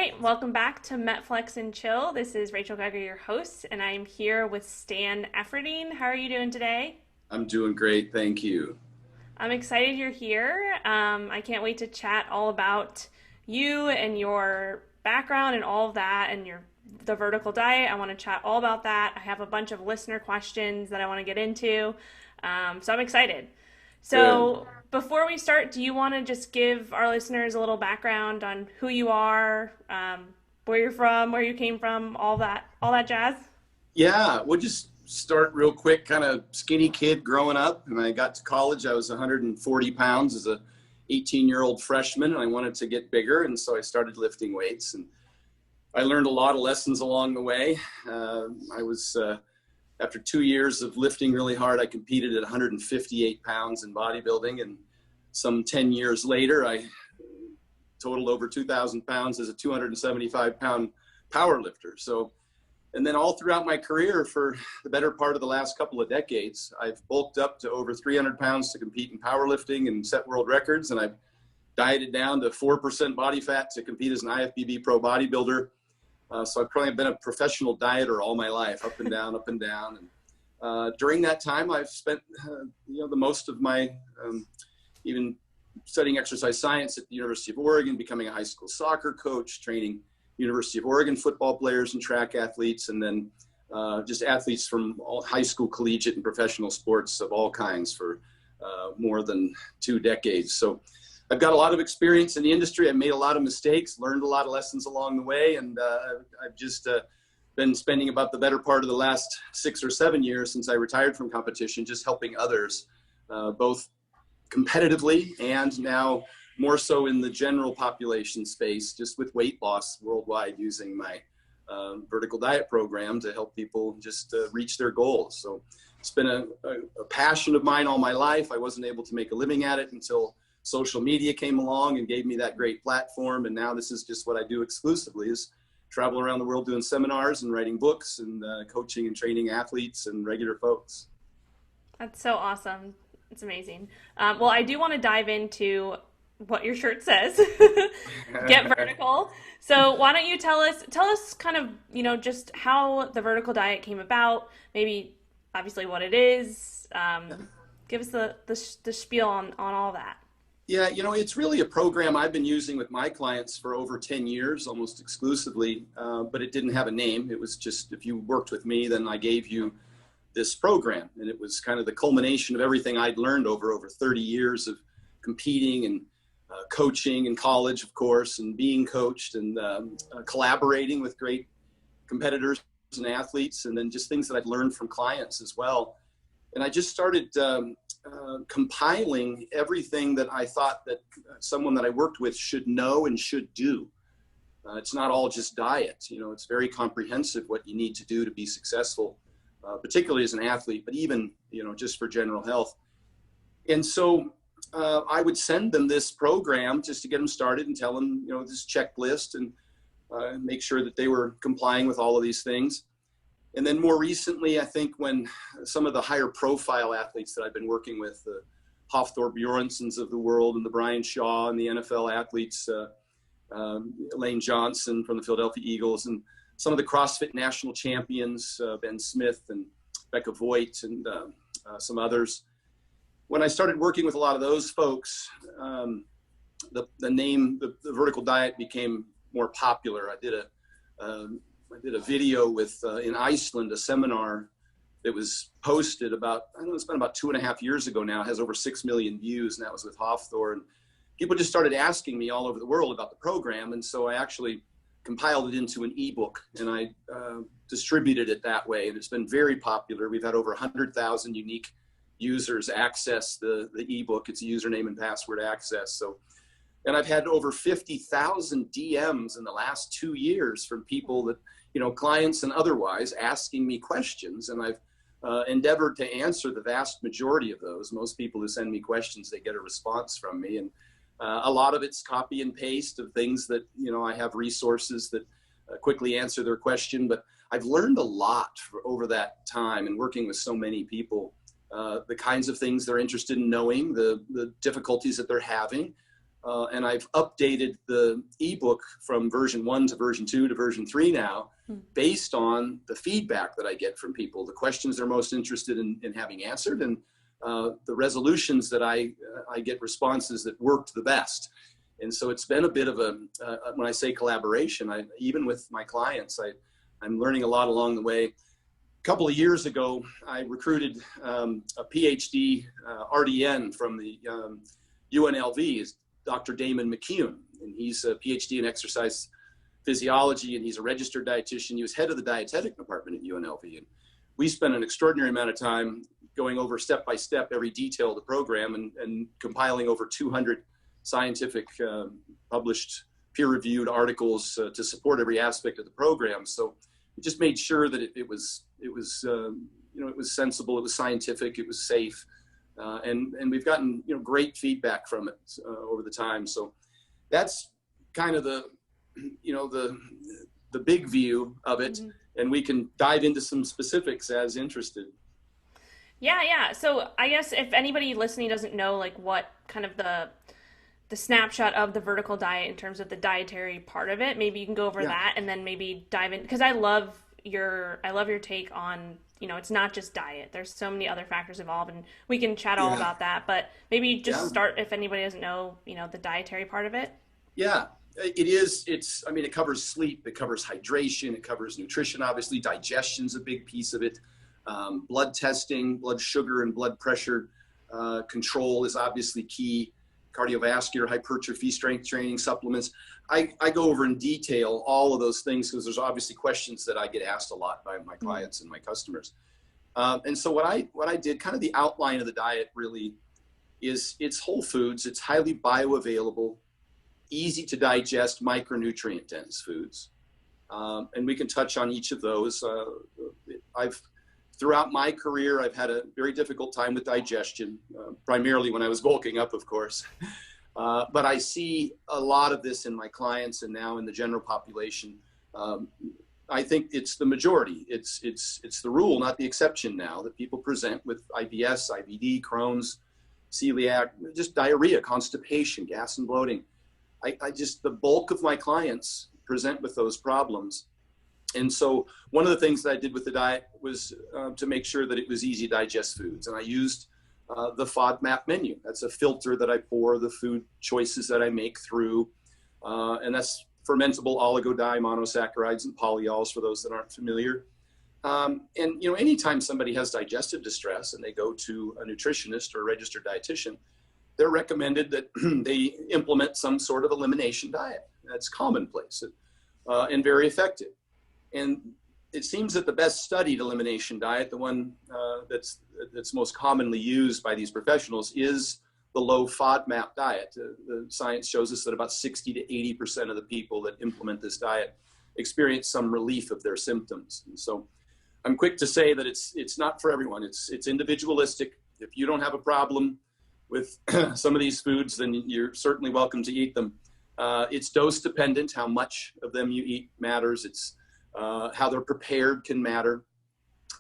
right, welcome back to MetFlex and Chill. This is Rachel Gregory, your host, and I'm here with Stan Efferding. How are you doing today? I'm doing great, thank you. I'm excited you're here. I can't wait to chat all about you and your background and all of that and the vertical diet. I want to chat all about that. I have a bunch of listener questions that I want to get into. So I'm excited. Good. So before we start, do you want to just give our listeners a little background on who you are, where you're from, where you came from, all that jazz? Yeah, we'll just start real quick. Kind of skinny kid growing up, and I got to college. I was 140 pounds as a 18-year-old freshman, and I wanted to get bigger, and so I started lifting weights. And I learned a lot of lessons along the way. I was After 2 years of lifting really hard, I competed at 158 pounds in bodybuilding, and some 10 years later, I totaled over 2,000 pounds as a 275-pound power lifter. So, and then all throughout my career for the better part of the last couple of decades, I've bulked up to over 300 pounds to compete in powerlifting and set world records. And I've dieted down to 4% body fat to compete as an IFBB pro bodybuilder. So I've probably been a professional dieter all my life, up and down, up and down. And during that time, I've spent the most of my even studying exercise science at the University of Oregon, becoming a high school soccer coach, training University of Oregon football players and track athletes, and then just athletes from all high school, collegiate, and professional sports of all kinds for more than 2 decades. So I've got a lot of experience in the industry. I've made a lot of mistakes, learned a lot of lessons along the way, and I've just been spending about the better part of the last 6 or 7 years since I retired from competition, just helping others, both competitively and now more so in the general population space, just with weight loss worldwide, using my vertical diet program to help people just reach their goals. So it's been a passion of mine all my life. I wasn't able to make a living at it until social media came along and gave me that great platform. And now this is just what I do exclusively, is travel around the world doing seminars and writing books and coaching and training athletes and regular folks. That's so awesome. It's amazing. Well, I do want to dive into what your shirt says. Get vertical. So why don't you tell us kind of, just how the vertical diet came about, maybe obviously what it is. Give us the spiel on all that. Yeah, it's really a program I've been using with my clients for over 10 years, almost exclusively, but it didn't have a name. It was just, if you worked with me, then I gave you this program. And it was kind of the culmination of everything I'd learned over 30 years of competing and coaching in college, of course, and being coached and collaborating with great competitors and athletes, and then just things that I'd learned from clients as well. And I just started compiling everything that I thought that someone that I worked with should know and should do. It's not all just diet. It's very comprehensive what you need to do to be successful, particularly as an athlete, but even, just for general health. And so I would send them this program just to get them started and tell them, this checklist, and make sure that they were complying with all of these things. And then more recently, I think when some of the higher profile athletes that I've been working with, the Hafthor Bjornssons of the world and the Brian Shaw and the NFL athletes, Lane Johnson from the Philadelphia Eagles, and some of the CrossFit national champions, Ben Smith and Becca Voigt and some others. When I started working with a lot of those folks, the vertical diet became more popular. I did a video with in Iceland, a seminar that was posted it's been about 2.5 years ago now. It has over 6 million views, and that was with Hafthor. And people just started asking me all over the world about the program. And so I actually compiled it into an ebook, and I distributed it that way. And it's been very popular. We've had over 100,000 unique users access the ebook. It's a username and password access. And I've had over 50,000 DMs in the last 2 years from people that, clients and otherwise, asking me questions. And I've endeavored to answer the vast majority of those. Most people who send me questions, they get a response from me. And a lot of it's copy and paste of things that, I have resources that quickly answer their question. But I've learned a lot over that time and working with so many people, the kinds of things they're interested in knowing, the difficulties that they're having, And I've updated the ebook from version 1 to version 2 to version 3 now, based on the feedback that I get from people, the questions they're most interested in having answered, and the resolutions that I get responses that worked the best. And so it's been a bit of a, when I say collaboration, even with my clients, I'm learning a lot along the way. A couple of years ago, I recruited a PhD RDN from the UNLV, is Dr. Damon McKeown, and he's a PhD in exercise physiology, and he's a registered dietitian. He was head of the dietetic department at UNLV, and we spent an extraordinary amount of time going over step by step every detail of the program, and compiling over 200 scientific published peer-reviewed articles to support every aspect of the program. So we just made sure that it was sensible, it was scientific, it was safe, and we've gotten great feedback from it over the time. So that's kind of the big view of it, and we can dive into some specifics as interested. Yeah. So I guess if anybody listening doesn't know like what kind of the snapshot of the vertical diet in terms of the dietary part of it, maybe you can go over that, and then maybe dive in, because I love your take on, it's not just diet. There's so many other factors involved, and we can chat all about that, but maybe just start, if anybody doesn't know, the dietary part of it. Yeah, it is. It covers sleep, it covers hydration, it covers nutrition, obviously. Digestion's a big piece of it. Blood testing, blood sugar and blood pressure control is obviously key. Cardiovascular, hypertrophy, strength training, supplements. I go over in detail all of those things, because there's obviously questions that I get asked a lot by my clients and my customers. And so what I did, kind of the outline of the diet really is, it's whole foods, it's highly bioavailable, easy to digest, micronutrient dense foods. And we can touch on each of those. Throughout my career, I've had a very difficult time with digestion, primarily when I was bulking up, of course. But I see a lot of this in my clients and now in the general population. I think it's the majority. It's the rule, not the exception now, that people present with IBS, IBD, Crohn's, celiac, just diarrhea, constipation, gas and bloating. The bulk of my clients present with those problems. And so one of the things that I did with the diet was to make sure that it was easy to digest foods. And I used the Fodmap menu. That's a filter that I pour the food choices that I make through. And that's fermentable oligomonosaccharides and polyols, for those that aren't familiar. And anytime somebody has digestive distress and they go to a nutritionist or a registered dietitian, they're recommended that they implement some sort of elimination diet. That's commonplace and very effective. And it seems that the best studied elimination diet, the one that's most commonly used by these professionals, is the low FODMAP diet. The science shows us that about 60 to 80% of the people that implement this diet experience some relief of their symptoms. And so I'm quick to say that it's not for everyone. It's individualistic. If you don't have a problem with some of these foods, then you're certainly welcome to eat them. It's dose dependent. How much of them you eat matters. It's how they're prepared can matter,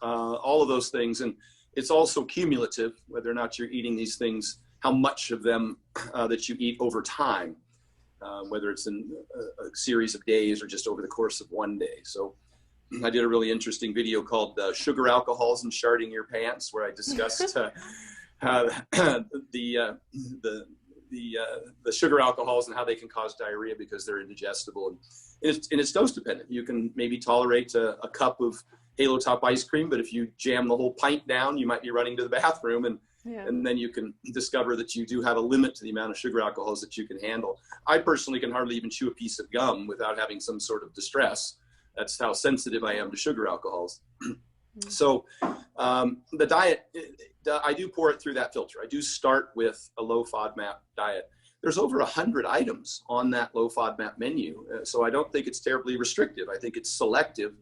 all of those things. And it's also cumulative, whether or not you're eating these things, how much of them that you eat over time, whether it's in a series of days or just over the course of one day. So I did a really interesting video called Sugar, Alcohols, and Sharting Your Pants, where I discussed the sugar alcohols and how they can cause diarrhea because they're indigestible. And it's dose dependent. You can maybe tolerate a cup of Halo Top ice cream, but if you jam the whole pint down, you might be running to the bathroom, and then you can discover that you do have a limit to the amount of sugar alcohols that you can handle. I personally can hardly even chew a piece of gum without having some sort of distress. That's how sensitive I am to sugar alcohols. So the diet, I do pour it through that filter. I do start with a low FODMAP diet. There's over 100 items on that low FODMAP menu. So I don't think it's terribly restrictive. I think it's selective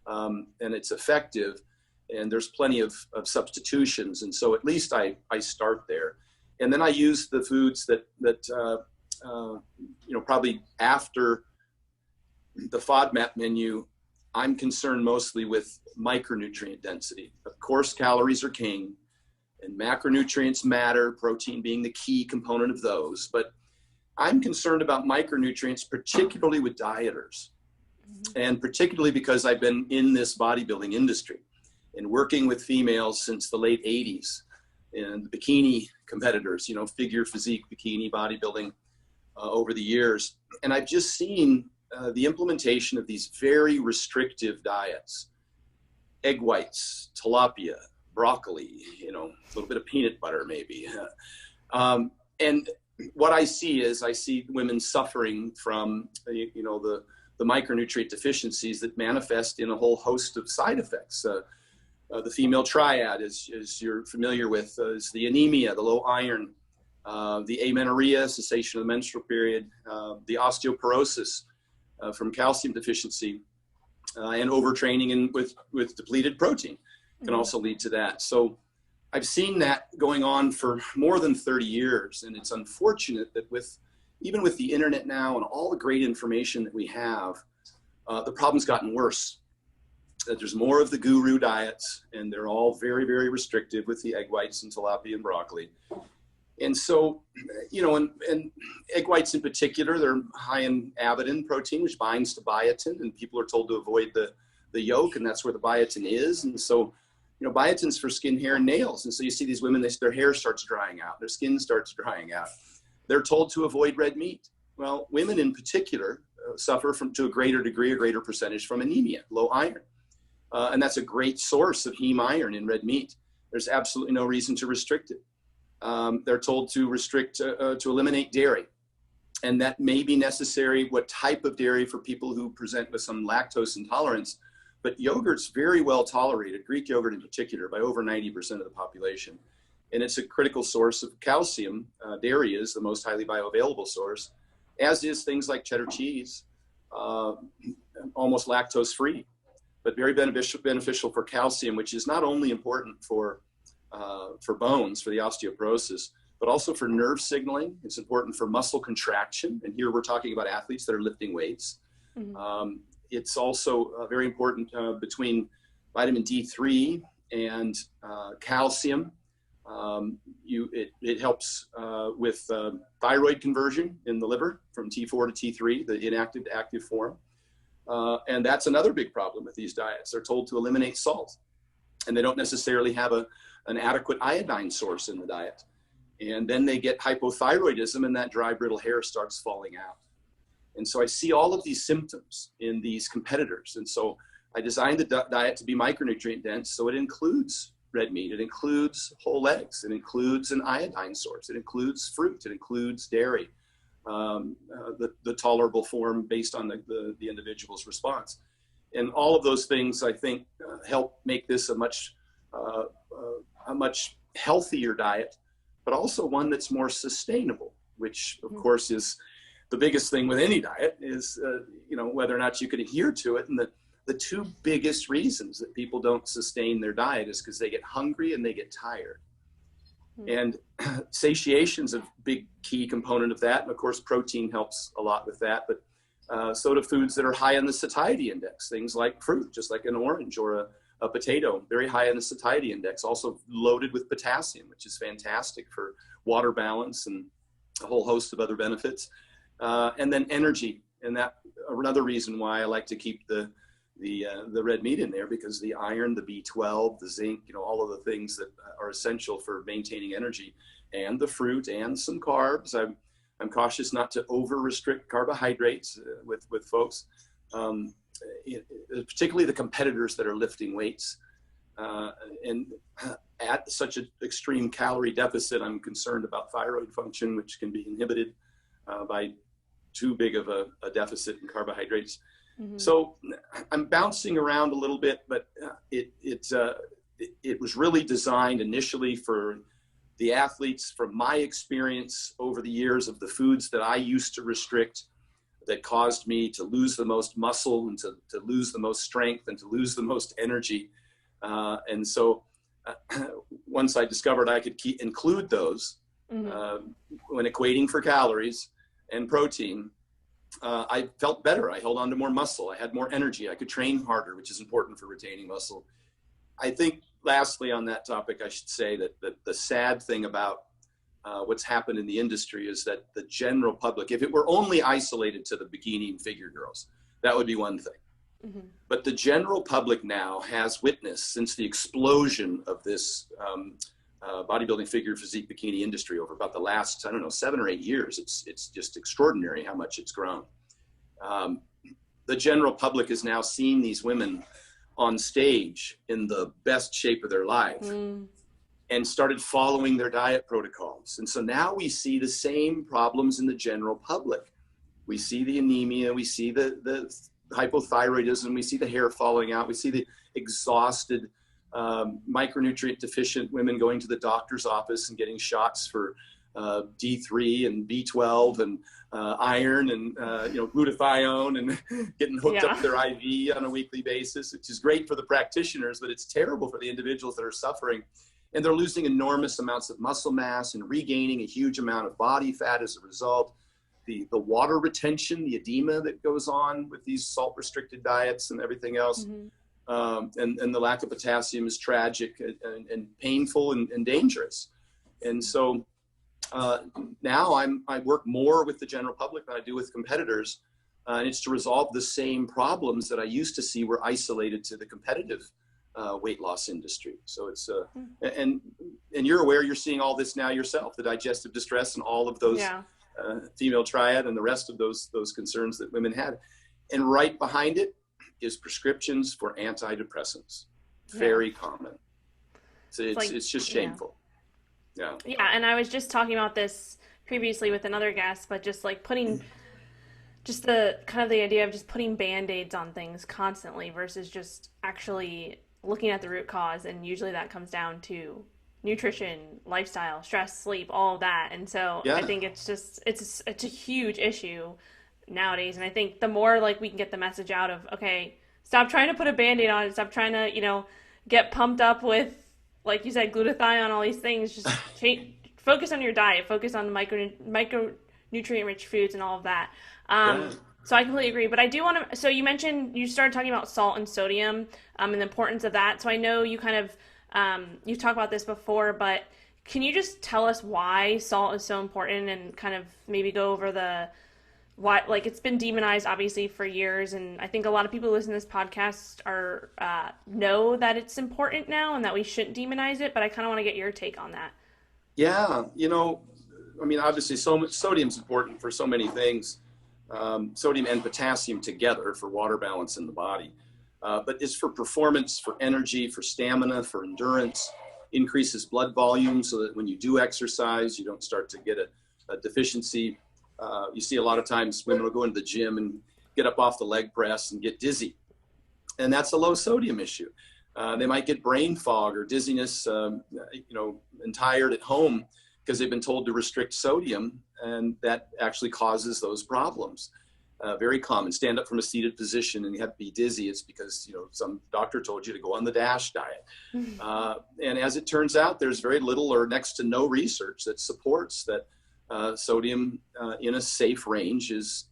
and it's effective, and there's plenty of substitutions. And so at least I start there. And then I use the foods that probably after the FODMAP menu, I'm concerned mostly with micronutrient density. Of course, calories are king, and macronutrients matter, protein being the key component of those. But I'm concerned about micronutrients, particularly with dieters, and particularly because I've been in this bodybuilding industry and working with females since the late 80s and the bikini competitors, you know, figure, physique, bikini, bodybuilding over the years. And I've just seen the implementation of these very restrictive diets, egg whites, tilapia, broccoli, you know, a little bit of peanut butter maybe. And what I see is women suffering from, you know, the micronutrient deficiencies that manifest in a whole host of side effects. The female triad, as you're familiar with, is the anemia, the low iron, the amenorrhea, cessation of the menstrual period, the osteoporosis from calcium deficiency, and overtraining and with depleted protein can also lead to that. So I've seen that going on for more than 30 years, and it's unfortunate that even with the internet now and all the great information that we have, the problem's gotten worse. That there's more of the guru diets, and they're all very, very restrictive with the egg whites and tilapia and broccoli. And so, you know, and egg whites in particular, they're high in avidin protein, which binds to biotin, and people are told to avoid the yolk, and that's where the biotin is. And so, you know, biotin's for skin, hair, and nails. And so you see these women, their hair starts drying out, their skin starts drying out. They're told to avoid red meat. Well, women in particular suffer to a greater degree, a greater percentage from anemia, low iron. And that's a great source of heme iron in red meat. There's absolutely no reason to restrict it. They're told to eliminate dairy. And that may be necessary, what type of dairy for people who present with some lactose intolerance. But yogurt's very well tolerated, Greek yogurt in particular, by over 90% of the population. And it's a critical source of calcium. Dairy is the most highly bioavailable source, as is things like cheddar cheese, almost lactose-free, but very beneficial for calcium, which is not only important for bones, for the osteoporosis, but also for nerve signaling. It's important for muscle contraction. And here we're talking about athletes that are lifting weights. Mm-hmm. It's also very important between vitamin D3 and calcium. It helps with thyroid conversion in the liver from T4 to T3, the inactive to active form. And that's another big problem with these diets. They're told to eliminate salt, and they don't necessarily have an adequate iodine source in the diet. And then they get hypothyroidism, and that dry, brittle hair starts falling out. And so I see all of these symptoms in these competitors. And so I designed the diet to be micronutrient dense. So it includes red meat, it includes whole eggs, it includes an iodine source, it includes fruit, it includes dairy, the tolerable form based on the individual's response. And all of those things, I think, help make this a much healthier diet, but also one that's more sustainable, which of course is the biggest thing with any diet is, you know, whether or not you can adhere to it. And the two biggest reasons that people don't sustain their diet is because they get hungry and they get tired. And satiation is a big key component of that. And of course, protein helps a lot with that. But so do foods that are high on the satiety index, things like fruit, just like an orange or a potato, very high on the satiety index, also loaded with potassium, which is fantastic for water balance and a whole host of other benefits. And then energy. And that another reason why I like to keep the red meat in there, because the iron, the B12, the zinc, you know, all of the things that are essential for maintaining energy, and the fruit and some carbs. I'm cautious not to over restrict carbohydrates with folks, particularly the competitors that are lifting weights. And at such an extreme calorie deficit, I'm concerned about thyroid function, which can be inhibited by too big of a deficit in carbohydrates. Mm-hmm. So I'm bouncing around a little bit, but it was really designed initially for the athletes, from my experience over the years of the foods that I used to restrict that caused me to lose the most muscle and to lose the most strength and to lose the most energy. And so once I discovered I could include those when equating for calories and protein, I felt better. I held on to more muscle. I had more energy. I could train harder, which is important for retaining muscle. I think lastly on that topic, I should say that the sad thing about what's happened in the industry is that the general public, if it were only isolated to the bikini and figure girls, that would be one thing. Mm-hmm. But the general public now has witnessed, since the explosion of this bodybuilding figure physique bikini industry over about the last, 7 or 8 years, it's just extraordinary how much it's grown. The general public has now seen these women on stage in the best shape of their life. And started following their diet protocols. And so now we see the same problems in the general public. We see the anemia, we see the hypothyroidism, we see the hair falling out, we see the exhausted, micronutrient deficient women going to the doctor's office and getting shots for D3 and B12 and iron and glutathione and getting hooked up to their IV on a weekly basis, which is great for the practitioners, but it's terrible for the individuals that are suffering. And they're losing enormous amounts of muscle mass and regaining a huge amount of body fat as a result. The water retention, the edema that goes on with these salt-restricted diets and everything else, and the lack of potassium is tragic and painful and dangerous. And so now I work more with the general public than I do with competitors, and it's to resolve the same problems that I used to see were isolated to the competitive weight loss industry. So it's and you're aware, you're seeing all this now yourself, the digestive distress and all of those female triad and the rest of those concerns that women had. And right behind it is prescriptions for antidepressants. Very common. So it's just shameful. Yeah, and I was just talking about this previously with another guest, but just like putting just the kind of the idea of just putting band-aids on things constantly versus just actually looking at the root cause, and usually that comes down to nutrition, lifestyle, stress, sleep, all of that. And so I think it's a huge issue nowadays. And I think the more like we can get the message out of, okay, stop trying to put a Band-Aid on it, stop trying to, get pumped up with, like you said, glutathione, all these things, just focus on your diet, focus on micronutrient rich foods and all of that. So I completely agree, but I do want to, so you mentioned, you started talking about salt and sodium and the importance of that. So I know you kind of, you've talked about this before, but can you just tell us why salt is so important and kind of maybe go over why, like it's been demonized obviously for years. And I think a lot of people who listen to this podcast are, know that it's important now and that we shouldn't demonize it, but I kind of want to get your take on that. Yeah. Obviously sodium's important for so many things. Sodium and potassium together for water balance in the body, but it's for performance, for energy, for stamina, for endurance, increases blood volume so that when you do exercise, you don't start to get a deficiency. You see a lot of times women will go into the gym and get up off the leg press and get dizzy, and that's a low sodium issue. They might get brain fog or dizziness, and tired at home because they've been told to restrict sodium, and that actually causes those problems. Very common. Stand up from a seated position and you have to be dizzy. It's because, some doctor told you to go on the DASH diet. And as it turns out, there's very little or next to no research that supports that sodium in a safe range is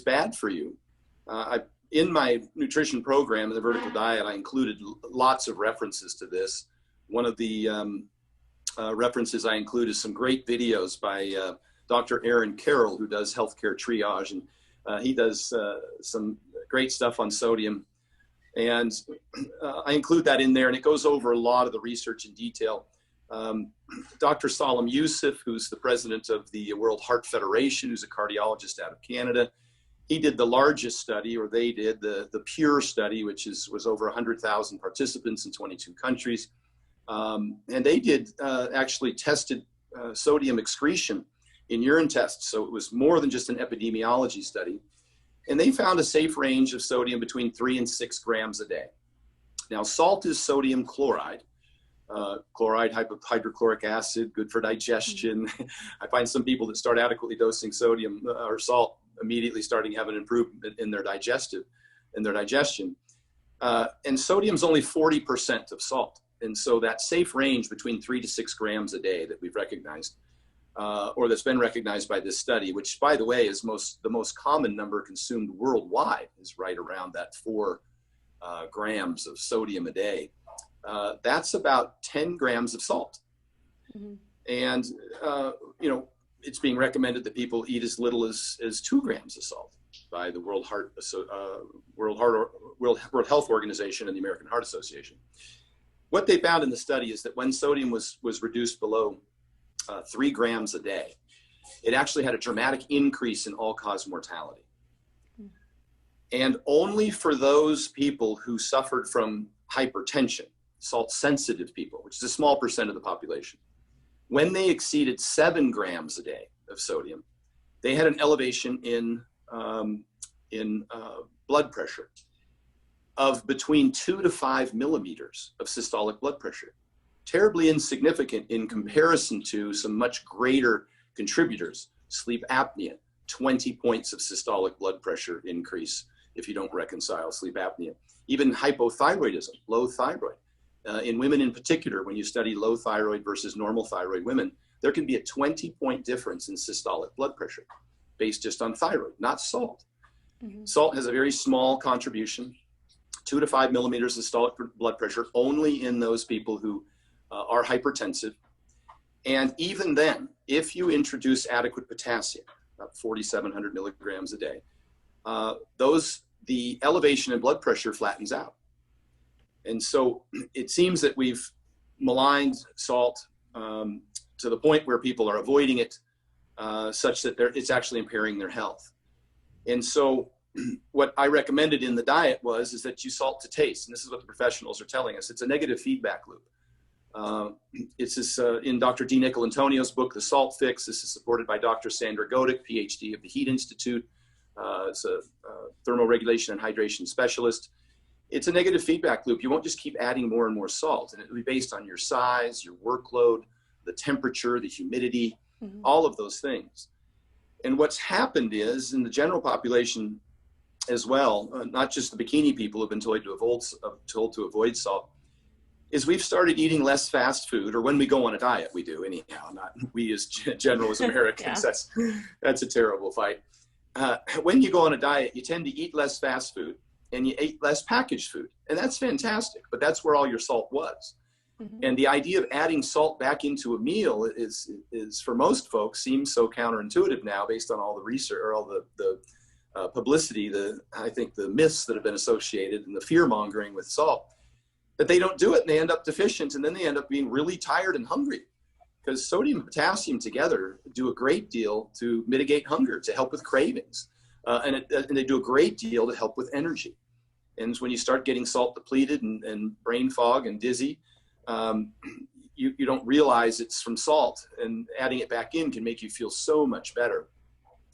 bad for you. In my nutrition program, in the vertical diet, I included lots of references to this. One of the references I include is some great videos by Dr. Aaron Carroll, who does healthcare triage, and he does some great stuff on sodium. And I include that in there, and it goes over a lot of the research in detail. Dr. Salim Youssef, who's the president of the World Heart Federation, who's a cardiologist out of Canada, he did the largest study, or they did the PURE study, which was over 100,000 participants in 22 countries. And they did actually tested sodium excretion in urine tests. So it was more than just an epidemiology study. And they found a safe range of sodium between 3 and 6 grams a day. Now, salt is sodium chloride. Chloride, hydrochloric acid, good for digestion. I find some people that start adequately dosing sodium or salt immediately starting to have an improvement in their digestion. And sodium's only 40% of salt. And so that safe range between 3 to 6 grams a day that we've recognized, or that's been recognized by this study, which by the way is the most common number consumed worldwide, is right around that 4 grams of sodium a day. That's about 10 grams of salt. Mm-hmm. And, it's being recommended that people eat as little as 2 grams of salt by the World Health Organization and the American Heart Association. What they found in the study is that when sodium was reduced below 3 grams a day, it actually had a dramatic increase in all-cause mortality. And only for those people who suffered from hypertension, salt-sensitive people, which is a small percent of the population, when they exceeded 7 grams a day of sodium, they had an elevation in blood pressure of between 2 to 5 millimeters of systolic blood pressure. Terribly insignificant in comparison to some much greater contributors. Sleep apnea, 20 points of systolic blood pressure increase if you don't reconcile sleep apnea. Even hypothyroidism, low thyroid. In women in particular, when you study low thyroid versus normal thyroid women, there can be a 20-point difference in systolic blood pressure based just on thyroid, not salt. Mm-hmm. Salt has a very small contribution, 2 to 5 millimeters of systolic blood pressure, only in those people who are hypertensive. And even then, if you introduce adequate potassium, about 4,700 milligrams a day, the elevation in blood pressure flattens out. And so it seems that we've maligned salt to the point where people are avoiding it such that it's actually impairing their health. And so what I recommended in the diet is that you salt to taste. And this is what the professionals are telling us. It's a negative feedback loop. It's in Dr. D. Nicolantonio's book, The Salt Fix. This is supported by Dr. Sandra Godick, PhD of the Heat Institute. It's a thermoregulation and hydration specialist. It's a negative feedback loop. You won't just keep adding more and more salt, and it will be based on your size, your workload, the temperature, the humidity, all of those things. And what's happened is in the general population as well, not just the bikini people who've been told to avoid salt, is we've started eating less fast food, or when we go on a diet, we do anyhow, not we as general as Americans. Yeah. That's a terrible fight. When you go on a diet, you tend to eat less fast food and you eat less packaged food. And that's fantastic, but that's where all your salt was. Mm-hmm. And the idea of adding salt back into a meal is for most folks seems so counterintuitive now based on all the research or all the publicity, I think the myths that have been associated and the fear mongering with salt, that they don't do it and they end up deficient, and then they end up being really tired and hungry. Because sodium and potassium together do a great deal to mitigate hunger, to help with cravings. And they do a great deal to help with energy. And when you start getting salt depleted and brain fog and dizzy, you don't realize it's from salt, and adding it back in can make you feel so much better.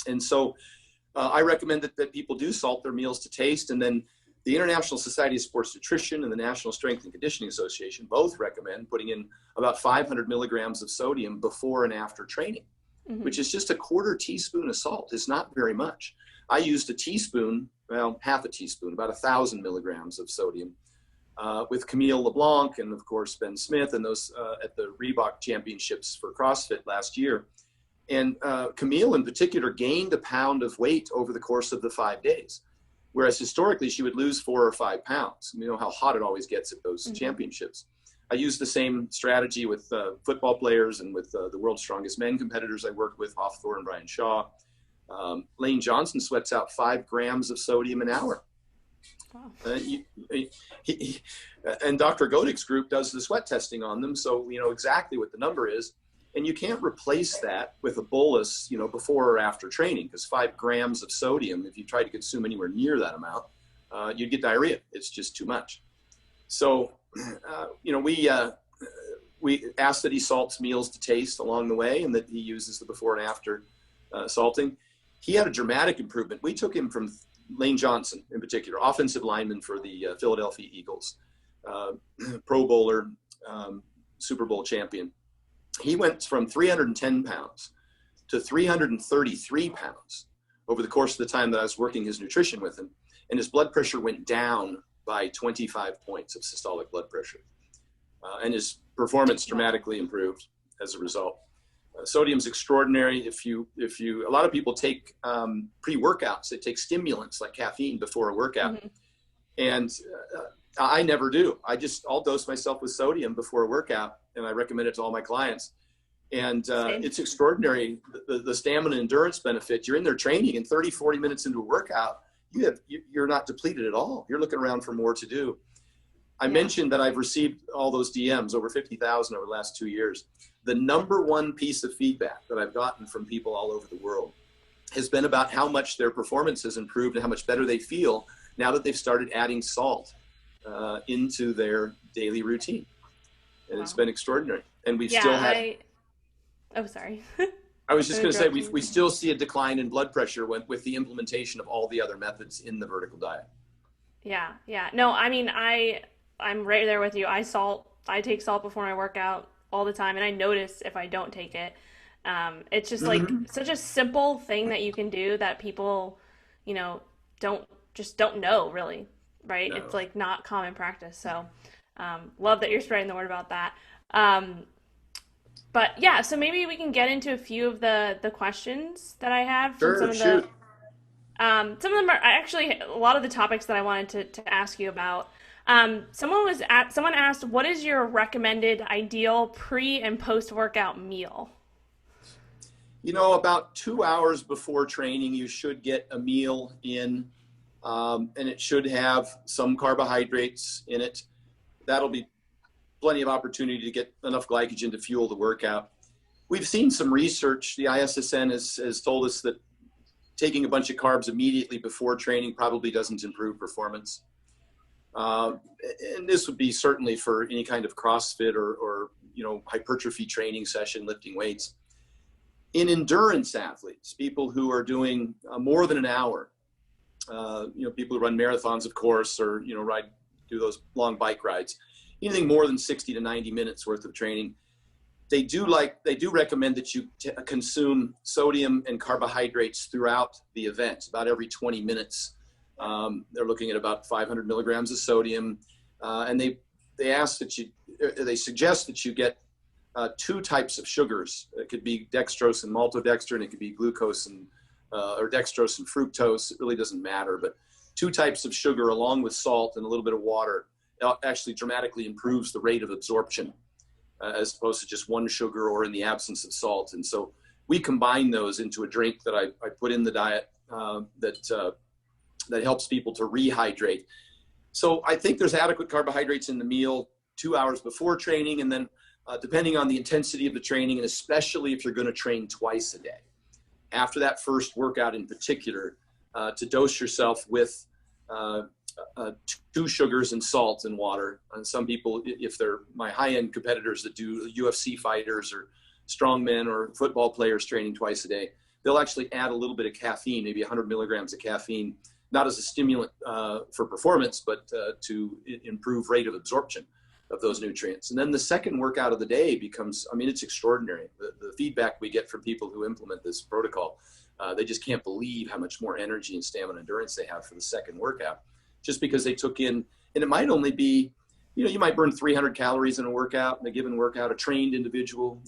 And so I recommend that people do salt their meals to taste. And then the International Society of Sports Nutrition and the National Strength and Conditioning Association both recommend putting in about 500 milligrams of sodium before and after training, which is just a quarter teaspoon of salt. It's not very much. I used a teaspoon, half a teaspoon, about 1,000 milligrams of sodium with Camille LeBlanc and, of course, Ben Smith and those at the Reebok Championships for CrossFit last year. And Camille, in particular, gained a pound of weight over the course of the 5 days. Whereas historically, she would lose 4 or 5 pounds. You know how hot it always gets at those championships. I used the same strategy with football players and with the world's strongest men competitors I worked with, Hofthor and Brian Shaw. Lane Johnson sweats out 5 grams of sodium an hour. Wow. And Dr. Godick's group does the sweat testing on them, so we know exactly what the number is. And you can't replace that with a bolus, before or after training, because 5 grams of sodium, if you try to consume anywhere near that amount, you'd get diarrhea. It's just too much. So, we ask that he salts meals to taste along the way, and that he uses the before and after salting. He had a dramatic improvement. We took him from Lane Johnson, in particular, offensive lineman for the Philadelphia Eagles, Pro Bowler, Super Bowl champion. He went from 310 pounds to 333 pounds over the course of the time that I was working his nutrition with him. And his blood pressure went down by 25 points of systolic blood pressure. And his performance dramatically improved as a result. Sodium's extraordinary. A lot of people take pre-workouts. They take stimulants like caffeine before a workout. And I never do. I'll dose myself with sodium before a workout, and I recommend it to all my clients. And Same. it's extraordinary, the stamina and endurance benefit. You're in there training, and 30, 40 minutes into a workout, you're not depleted at all. You're looking around for more to do. I Yeah. mentioned that I've received all those DMs, over 50,000 over the last 2 years. The number one piece of feedback that I've gotten from people all over the world has been about how much their performance has improved and how much better they feel now that they've started adding salt into their daily routine. And it's Wow. been extraordinary. And we've Yeah, still had, oh, sorry. I was just I'm going to say, interrupting we you. still see a decline in blood pressure with the implementation of all the other methods in the vertical diet. Yeah, yeah. No, I mean, I'm right there with you. I take salt before my workout all the time, and I notice if I don't take it. It's just like Mm-hmm. such a simple thing that you can do that people, you know, don't know really, right? It's No. like not common practice. So, love that you're spreading the word about that. Um, but yeah, so maybe we can get into a few of the questions that I had from some Sure, of the shoot. some of them are actually a lot of the topics that I wanted to ask you about. Someone asked, what is your recommended ideal pre and post workout meal? About 2 hours before training, you should get a meal in, and it should have some carbohydrates in it. That'll be plenty of opportunity to get enough glycogen to fuel the workout. We've seen some research. The ISSN has told us that taking a bunch of carbs immediately before training probably doesn't improve performance. Uh, and this would be certainly for any kind of CrossFit or hypertrophy training session, lifting weights. In endurance athletes, people who are doing more than an hour, people who run marathons, of course, or do those long bike rides, anything more than 60 to 90 minutes worth of training, they do recommend that you consume sodium and carbohydrates throughout the event, about every 20 minutes. They're looking at about 500 milligrams of sodium, and they suggest that you get two types of sugars. It could be dextrose and maltodextrin, and it could be glucose and or dextrose and fructose. It really doesn't matter, but two types of sugar along with salt and a little bit of water actually dramatically improves the rate of absorption as opposed to just one sugar or in the absence of salt. And so we combine those into a drink that I put in the diet that helps people to rehydrate. So I think there's adequate carbohydrates in the meal 2 hours before training, and then depending on the intensity of the training, and especially if you're going to train twice a day, after that first workout in particular, to dose yourself with two sugars and salt and water. And some people, if they're my high-end competitors that do UFC fighters or strongmen or football players training twice a day, they'll actually add a little bit of caffeine, maybe 100 milligrams of caffeine, not as a stimulant for performance, but to improve rate of absorption of those nutrients. And then the second workout of the day becomes, it's extraordinary. The feedback we get from people who implement this protocol, they just can't believe how much more energy and stamina endurance they have for the second workout, just because they took in, and it might only be, you might burn 300 calories in a workout, in a given workout. A trained individual,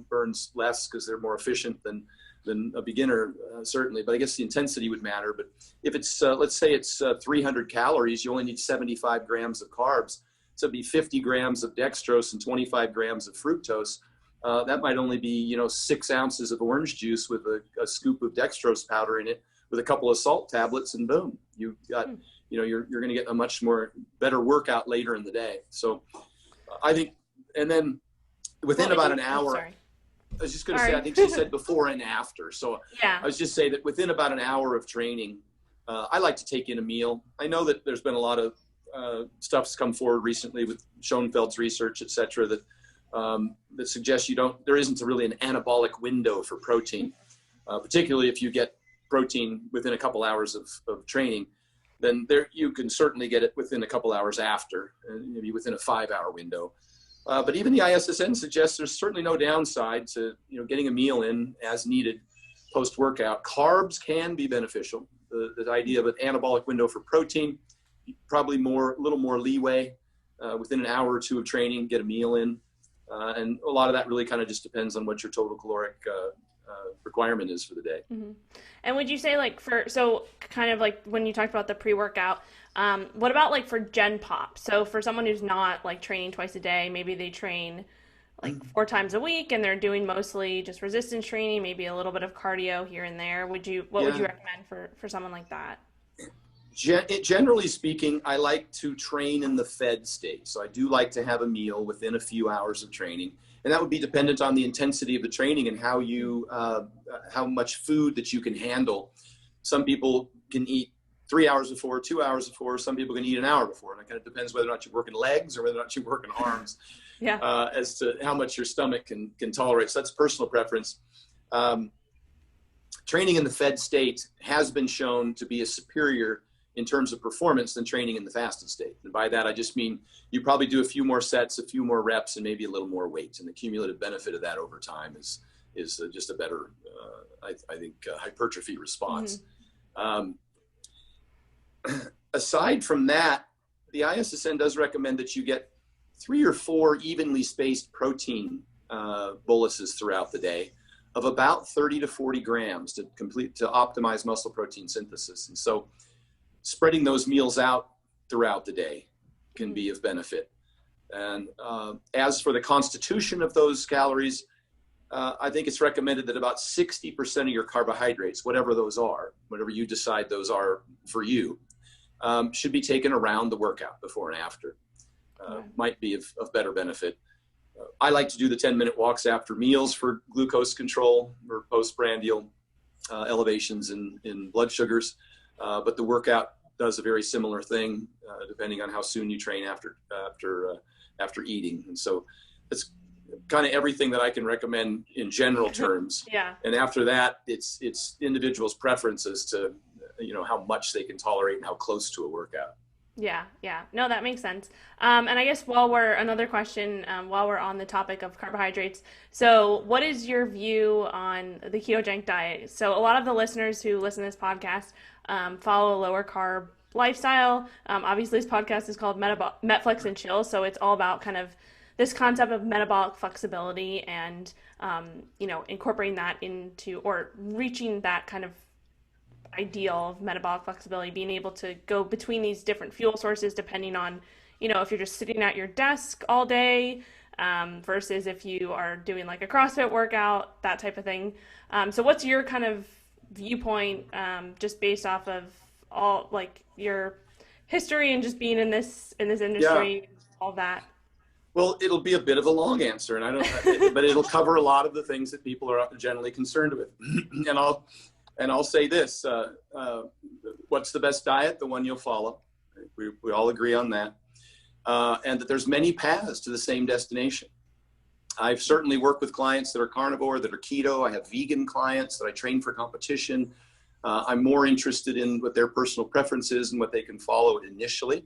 burns less because they're more efficient than a beginner, certainly. But I guess the intensity would matter. But if it's, let's say it's 300 calories, you only need 75 grams of carbs. So it'd be 50 grams of dextrose and 25 grams of fructose. That might only be, 6 ounces of orange juice with a scoop of dextrose powder in it, with a couple of salt tablets, and boom, you've got, you're going to get a much more better workout later in the day. So I think, and then within about an Oh, hour, sorry. I was just going to say, Sorry. I think she said before and after. So Yeah. I was just saying that within about an hour of training, I like to take in a meal. I know that there's been a lot of stuff's come forward recently with Schoenfeld's research, et cetera, that suggests there isn't really an anabolic window for protein, particularly if you get protein within a couple hours of training. Then you can certainly get it within a couple hours after, maybe within a 5-hour window. But even the ISSN suggests there's certainly no downside to getting a meal in as needed post-workout. Carbs can be beneficial. The idea of an anabolic window for protein, probably a little more leeway within an hour or two of training, get a meal in. And a lot of that really kind of just depends on what your total caloric requirement is for the day. Hmm. And would you say so kind of like when you talked about the pre-workout, what about like for Gen Pop? So for someone who's not like training twice a day, maybe they train like 4 times a week and they're doing mostly just resistance training, maybe a little bit of cardio here and there, what would you Yeah. recommend for someone like that? Generally speaking, I like to train in the fed state. So I do like to have a meal within a few hours of training. And that would be dependent on the intensity of the training and how much food that you can handle. Some people can eat 3 hours before, 2 hours before. Some people can eat an hour before. And it kind of depends whether or not you're working legs or whether or not you're working arms, Yeah. as to how much your stomach can tolerate. So that's personal preference. Training in the fed state has been shown to be a superior in terms of performance than training in the fasted state. And by that, I just mean you probably do a few more sets, a few more reps, and maybe a little more weight. And the cumulative benefit of that over time is just a better, I think, hypertrophy response. Mm-hmm. Aside from that, the ISSN does recommend that you get 3 or 4 evenly spaced protein boluses throughout the day of about 30 to 40 grams to optimize muscle protein synthesis. And so spreading those meals out throughout the day can be of benefit. And as for the constitution of those calories, I think it's recommended that about 60% of your carbohydrates, whatever those are, whatever you decide those are for you, should be taken around the workout before and after. Might be of better benefit. I like to do the 10-minute walks after meals for glucose control or postprandial elevations in blood sugars. But the workout does a very similar thing, depending on how soon you train after eating. And so it's kind of everything that I can recommend in general terms. Yeah. And after that, it's individuals' preferences to, how much they can tolerate and how close to a workout. Yeah. No, that makes sense. And I guess another question, while we're on the topic of carbohydrates. So what is your view on the ketogenic diet? So a lot of the listeners who listen to this podcast follow a lower carb lifestyle. Obviously, this podcast is called MetFlex and Chill. So it's all about kind of this concept of metabolic flexibility and, incorporating that into or reaching that kind of ideal of metabolic flexibility, being able to go between these different fuel sources depending on, if you're just sitting at your desk all day versus if you are doing like a CrossFit workout, that type of thing. So what's your kind of viewpoint just based off of all like your history and just being in this industry, all that? Well, it'll be a bit of a long answer, and but it'll cover a lot of the things that people are generally concerned with. And I'll say this, what's the best diet? The one you'll follow. We all agree on that. And that there's many paths to the same destination. I've certainly worked with clients that are carnivore, that are keto. I have vegan clients that I train for competition. I'm more interested in what their personal preference is and what they can follow initially.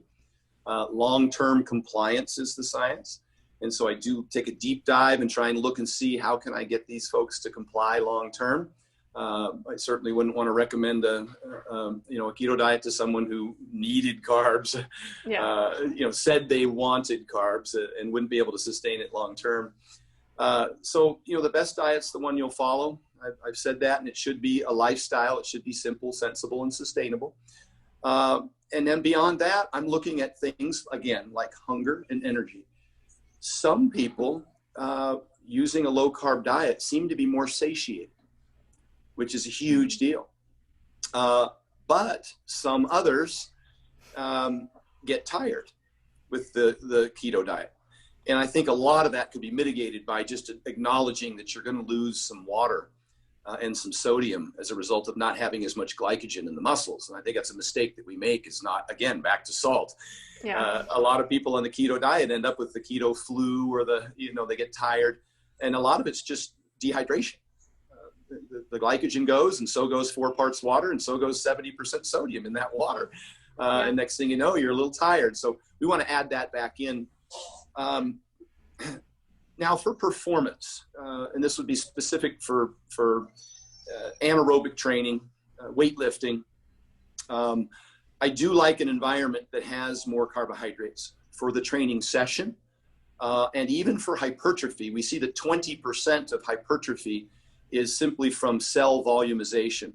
Long-term compliance is the science. And so I do take a deep dive and try and look and see how can I get these folks to comply long-term. I certainly wouldn't want to recommend a keto diet to someone who needed carbs, said they wanted carbs and wouldn't be able to sustain it long term. So the best diet's the one you'll follow. I've said that, and it should be a lifestyle. It should be simple, sensible, and sustainable. And then beyond that, I'm looking at things, again, like hunger and energy. Some people using a low-carb diet seem to be more satiated, which is a huge deal. But some others get tired with the keto diet. And I think a lot of that could be mitigated by just acknowledging that you're going to lose some water and some sodium as a result of not having as much glycogen in the muscles. And I think that's a mistake that we make, is not, again, back to salt. Yeah. A lot of people on the keto diet end up with the keto flu or they get tired. And a lot of it's just dehydration. The glycogen goes, and so goes 4 parts water, and so goes 70% sodium in that water. And next thing you know, you're a little tired. So we want to add that back in. Now for performance, and this would be specific for anaerobic training, weightlifting. I do like an environment that has more carbohydrates for the training session. And even for hypertrophy, we see that 20% of hypertrophy is simply from cell volumization,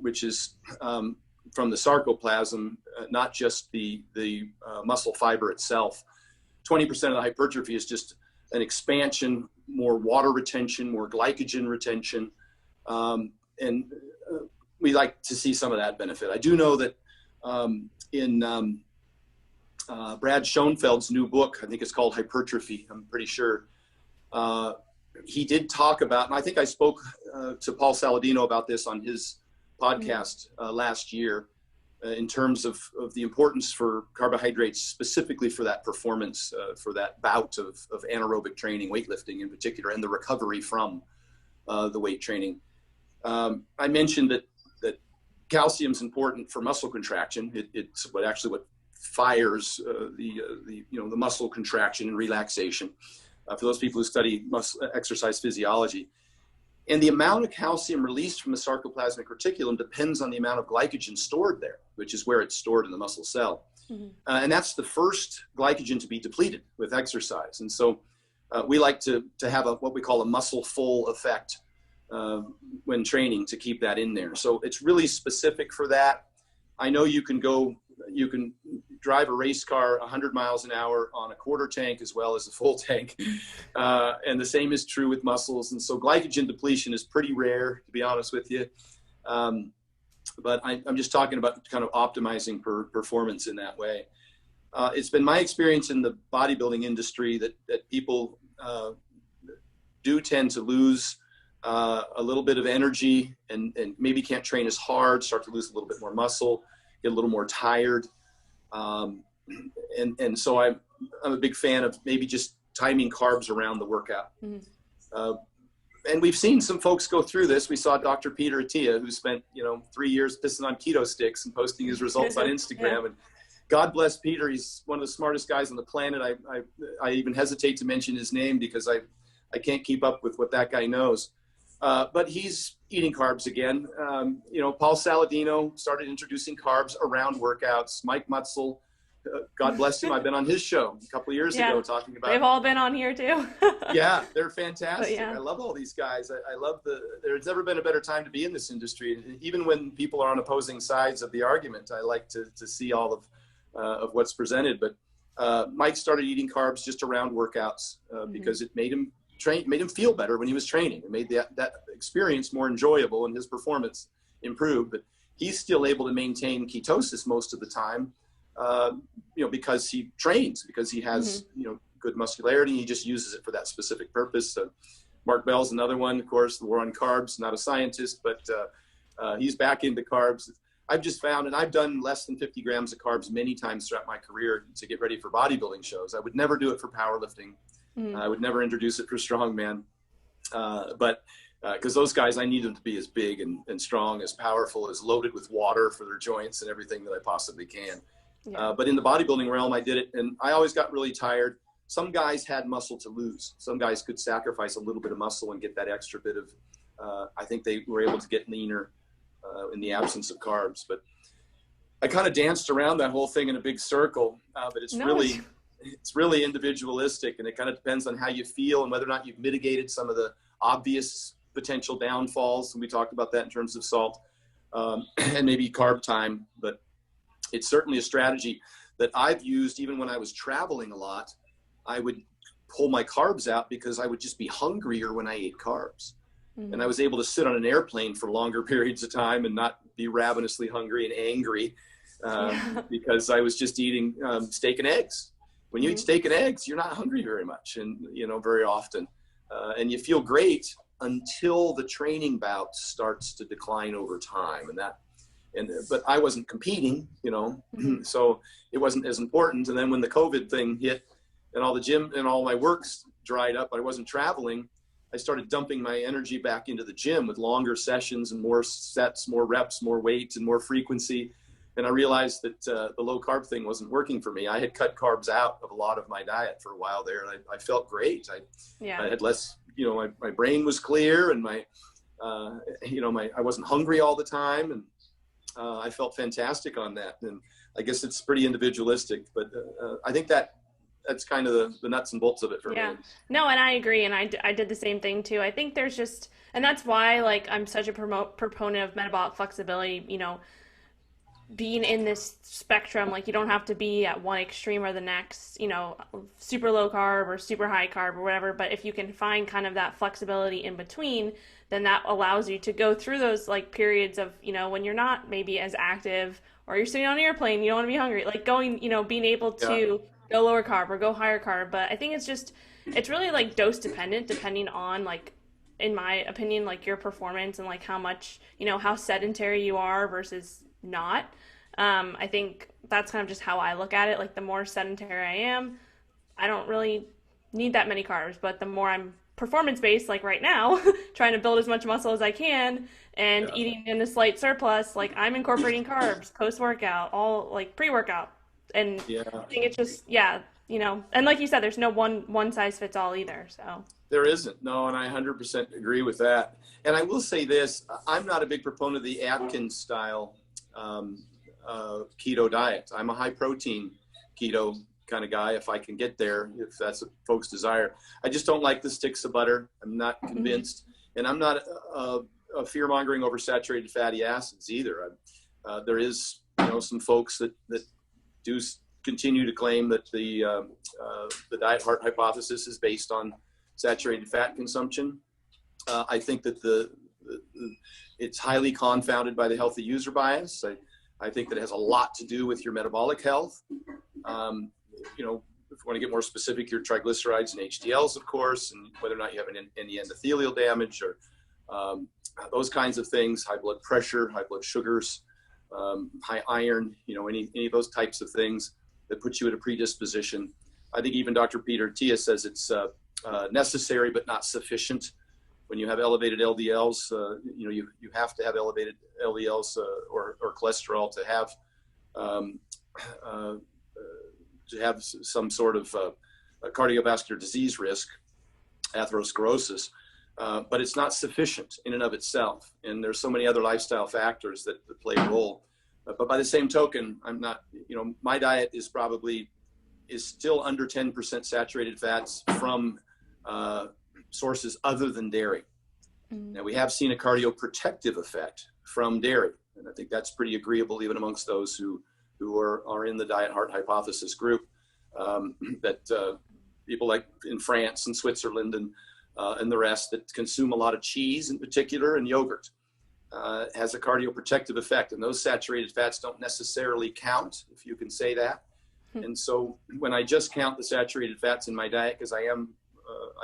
which is from the sarcoplasm, not just the muscle fiber itself. 20% of the hypertrophy is just an expansion, more water retention, more glycogen retention. And we like to see some of that benefit. I do know that in Brad Schoenfeld's new book, I think it's called Hypertrophy, I'm pretty sure, he did talk about, and I think I spoke to Paul Saladino about this on his podcast last year, in terms of the importance for carbohydrates, specifically for that performance, for that bout of anaerobic training, weightlifting in particular, and the recovery from the weight training. I mentioned that calcium's important for muscle contraction. It's what fires the muscle contraction and relaxation for those people who study exercise physiology. And the amount of calcium released from the sarcoplasmic reticulum depends on the amount of glycogen stored there, which is where it's stored in the muscle cell. And that's the first glycogen to be depleted with exercise. And so we like to have what we call a muscle full effect when training, to keep that in there. So it's really specific for that. I know you can drive a race car 100 miles an hour on a quarter tank as well as a full tank. And the same is true with muscles. And so glycogen depletion is pretty rare, to be honest with you. But I'm just talking about kind of optimizing performance in that way. It's been my experience in the bodybuilding industry that people do tend to lose a little bit of energy and maybe can't train as hard, start to lose a little bit more muscle, get a little more tired. And so I'm a big fan of maybe just timing carbs around the workout. And we've seen some folks go through this. We saw Dr. Peter Attia, who spent 3 years pissing on keto sticks and posting his results on Instagram. And God bless Peter. He's one of the smartest guys on the planet. I even hesitate to mention his name because I can't keep up with what that guy knows. But he's eating carbs again. Paul Saladino started introducing carbs around workouts. Mike Mutzel, God bless him. I've been on his show a couple of years ago talking about. They've all been on here too. Yeah, they're fantastic. I love all these guys. I love there's never been a better time to be in this industry. Even when people are on opposing sides of the argument, I like to see all of what's presented. But Mike started eating carbs just around workouts because it made him feel better when he was training. It made that experience more enjoyable, and his performance improved. But he's still able to maintain ketosis most of the time, because he trains, because he has good muscularity. He just uses it for that specific purpose. Mark Bell's another one, of course. The war on carbs. Not a scientist, but he's back into carbs. I've just found, and I've done less than 50 grams of carbs many times throughout my career to get ready for bodybuilding shows. I would never do it for powerlifting. I would never introduce it for strongman, but because those guys, I need them to be as big and strong, as powerful, as loaded with water for their joints and everything that I possibly can. But in the bodybuilding realm, I did it, and I always got really tired. Some guys had muscle to lose. Some guys could sacrifice a little bit of muscle and get that extra bit of, I think they were able to get leaner in the absence of carbs. But I kind of danced around that whole thing in a big circle, but it's really individualistic, and it kind of depends on how you feel and whether or not you've mitigated some of the obvious potential downfalls. And we talked about that in terms of salt and maybe carb time, but it's certainly a strategy that I've used even when I was traveling a lot. I would pull my carbs out because I would just be hungrier when I ate carbs. And I was able to sit on an airplane for longer periods of time and not be ravenously hungry and angry because I was just eating steak and eggs. When you eat steak and eggs, you're not hungry very much, and very often, and you feel great until the training bout starts to decline over time, but I wasn't competing, so it wasn't as important. And then when the COVID thing hit, and all the gym and all my works dried up, I wasn't traveling. I started dumping my energy back into the gym with longer sessions and more sets, more reps, more weight, and more frequency. And I realized that the low carb thing wasn't working for me. I had cut carbs out of a lot of my diet for a while there, and I felt great. I had less, my brain was clear, and I wasn't hungry all the time, and I felt fantastic on that. And I guess it's pretty individualistic, but I think that's kind of the nuts and bolts of it for me. No, and I agree. And I did the same thing too. I think there's and that's why I'm such a proponent of metabolic flexibility. being in this spectrum, like you don't have to be at one extreme or the next, you know, super low carb or super high carb or whatever. But if you can find kind of that flexibility in between, then that allows you to go through those like periods of, you know, when you're not maybe as active or you're sitting on an airplane, you don't want to be hungry, like going, you know, being able Yeah. to go lower carb or go higher carb. But I think it's just, it's really like dose dependent, depending on like, in my opinion, like your performance and like how much, you know, how sedentary you are versus not. I think that's kind of just how I look at it. Like the more sedentary I am, I don't really need that many carbs, but the more I'm performance based, like right now, trying to build as much muscle as I can and Yeah. eating in a slight surplus, like I'm incorporating carbs post workout, all like pre workout. And Yeah. I think it's just, yeah, you know, and like you said, there's no one size fits all either. So, There isn't. No, and I 100% agree with that. And I will say this, I'm not a big proponent of the Atkins style keto diet. I'm a high protein keto kind of guy if I can get there, if that's what folks desire. I just don't like the sticks of butter. I'm not convinced. And I'm not a fear mongering over saturated fatty acids either. There is, you know, some folks that do continue to claim that the diet heart hypothesis is based on saturated fat consumption. I think that it's highly confounded by the healthy user bias. I think that it has a lot to do with your metabolic health. You know, if you want to get more specific, your triglycerides and HDLs, of course, and whether or not you have any endothelial damage or those kinds of things, high blood pressure, high blood sugars, high iron, you know, any of those types of things that put you at a predisposition. I think even Dr. Peter Attia says it's necessary but not sufficient. When you have elevated LDLs, you know, you have to have elevated LDLs or cholesterol to have some sort of a cardiovascular disease risk, atherosclerosis, but it's not sufficient in and of itself. And there's so many other lifestyle factors that play a role. But by the same token, I'm not, you know, my diet is still under 10% saturated fats from sources other than dairy. Now, we have seen a cardioprotective effect from dairy, and I think that's pretty agreeable even amongst those who are in the diet heart hypothesis group, that people like in France and Switzerland and the rest that consume a lot of cheese in particular and yogurt has a cardioprotective effect, and those saturated fats don't necessarily count, if you can say that. And so when I just count the saturated fats in my diet, because I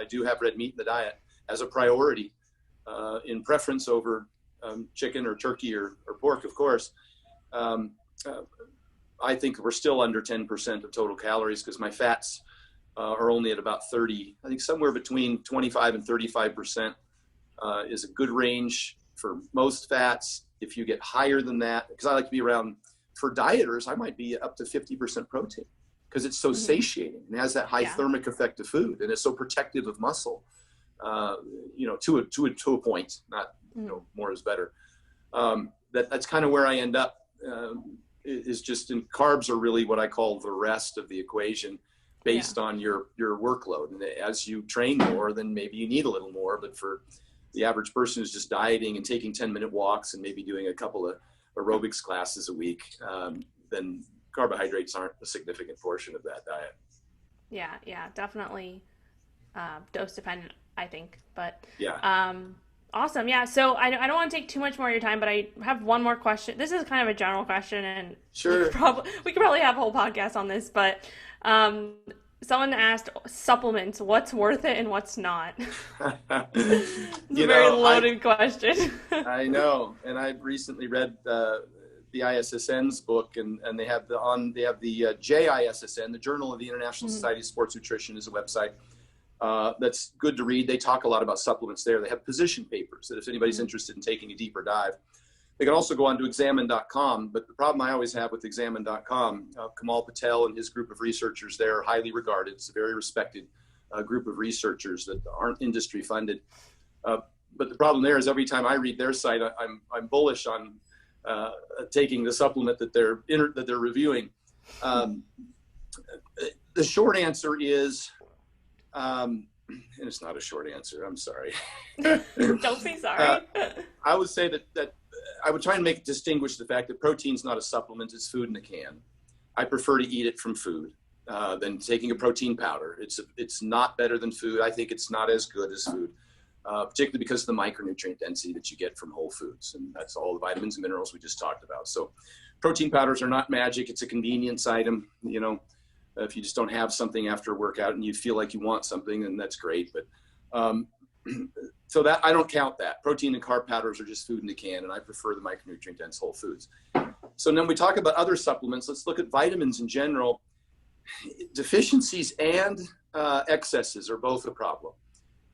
do have red meat in the diet as a priority, in preference over chicken or turkey or pork, of course, I think we're still under 10% of total calories because my fats are only at about 30. I think somewhere between 25 and 35% is a good range for most fats. If you get higher than that, because I like to be around, for dieters, I might be up to 50% protein because it's so satiating and has that high thermic effect of food, and it's so protective of muscle. You know, to a point, not, you know, more is better. That's kind of where I end up, is just in carbs are really what I call the rest of the equation based on your workload. And as you train more, then maybe you need a little more, but for the average person who's just dieting and taking 10-minute walks and maybe doing a couple of aerobics classes a week, then carbohydrates aren't a significant portion of that diet. Yeah, definitely dose dependent, I think. But yeah. Awesome. Yeah. So I don't want to take too much more of your time, but I have one more question. This is kind of a general question, and sure, we could probably have a whole podcast on this, but someone asked supplements, what's worth it and what's not? It's a very loaded question. I know. And I've recently read the ISSN's book, and they have the JISSN, the Journal of the International Society of Sports Nutrition, is a website that's good to read. They talk a lot about supplements there. They have position papers that if anybody's interested in taking a deeper dive, they can also go on to examine.com. But the problem I always have with examine.com, Kamal Patel and his group of researchers there are highly regarded. It's a very respected group of researchers that aren't industry funded. But the problem there is every time I read their site, I'm bullish on taking the supplement that they're reviewing. The short answer is, and it's not a short answer, I'm sorry. Don't be sorry. I would say that I would try and distinguish the fact that protein's not a supplement, it's food in a can. I prefer to eat it from food than taking a protein powder. It's not better than food. I think it's not as good as food, particularly because of the micronutrient density that you get from whole foods. And that's all the vitamins and minerals we just talked about. So protein powders are not magic. It's a convenience item. You know, if you just don't have something after a workout and you feel like you want something, then that's great. But so that I don't count that. Protein and carb powders are just food in a can, and I prefer the micronutrient dense whole foods. So then we talk about other supplements. Let's look at vitamins in general. Deficiencies and excesses are both a problem.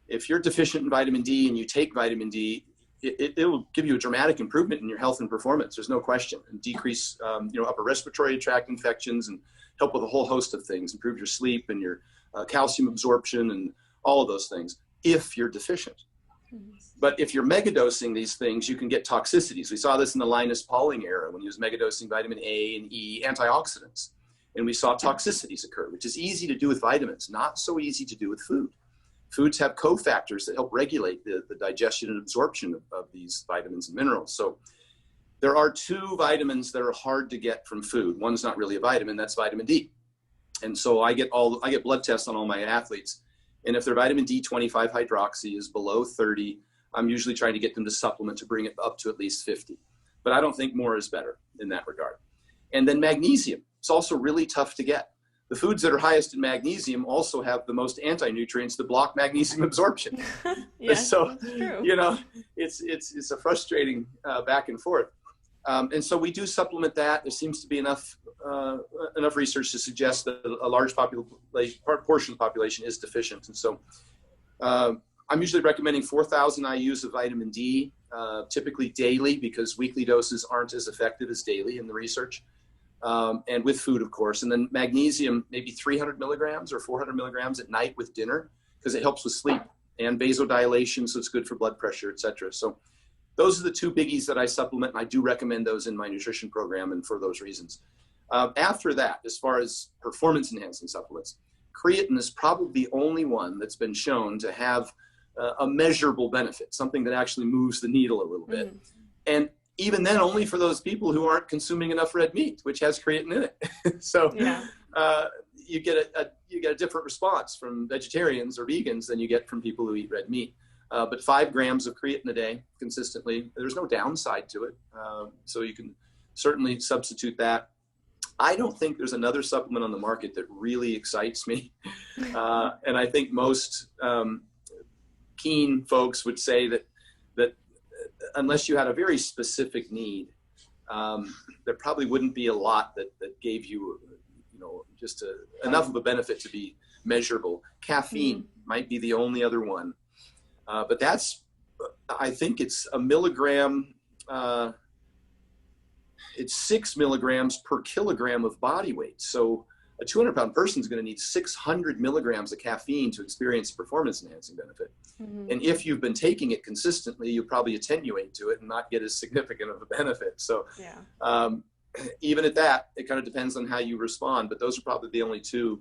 If you're deficient in vitamin D and you take vitamin D, it'll give you a dramatic improvement in your health and performance. There's no question, and decrease upper respiratory tract infections and help with a whole host of things, improve your sleep and your calcium absorption and all of those things if you're deficient. But if you're megadosing these things, you can get toxicities. We saw this in the Linus Pauling era when he was megadosing vitamin A and E antioxidants. And we saw toxicities occur, which is easy to do with vitamins, not so easy to do with food. Foods have cofactors that help regulate the digestion and absorption of these vitamins and minerals. So there are two vitamins that are hard to get from food. One's not really a vitamin, that's vitamin D. And so I get blood tests on all my athletes. And if their vitamin D25 hydroxy is below 30, I'm usually trying to get them to supplement to bring it up to at least 50. But I don't think more is better in that regard. And then magnesium. It's also really tough to get. The foods that are highest in magnesium also have the most anti-nutrients that block magnesium absorption. Yes, so, that's true. you know, it's a frustrating back and forth. And so we do supplement that. There seems to be enough research to suggest that a large portion of the population is deficient. And so I'm usually recommending 4,000 IUs of vitamin D, typically daily, because weekly doses aren't as effective as daily in the research. And with food, of course. And then magnesium, maybe 300 milligrams or 400 milligrams at night with dinner, because it helps with sleep and vasodilation, so it's good for blood pressure, et cetera. So those are the two biggies that I supplement, and I do recommend those in my nutrition program, and for those reasons. After that, as far as performance-enhancing supplements, creatine is probably the only one that's been shown to have a measurable benefit, something that actually moves the needle a little bit. And even then, only for those people who aren't consuming enough red meat, which has creatine in it. So you get a different response from vegetarians or vegans than you get from people who eat red meat. But 5 grams of creatine a day consistently, there's no downside to it. So you can certainly substitute that. I don't think there's another supplement on the market that really excites me. And I think most keen folks would say that unless you had a very specific need, there probably wouldn't be a lot that gave you, just enough of a benefit to be measurable. Caffeine might be the only other one. But I think it's a milligram, it's 6 milligrams per kilogram of body weight. So a 200-pound person is going to need 600 milligrams of caffeine to experience performance-enhancing benefit. And if you've been taking it consistently, you'll probably attenuate to it and not get as significant of a benefit. So even at that, it kind of depends on how you respond. But those are probably the only two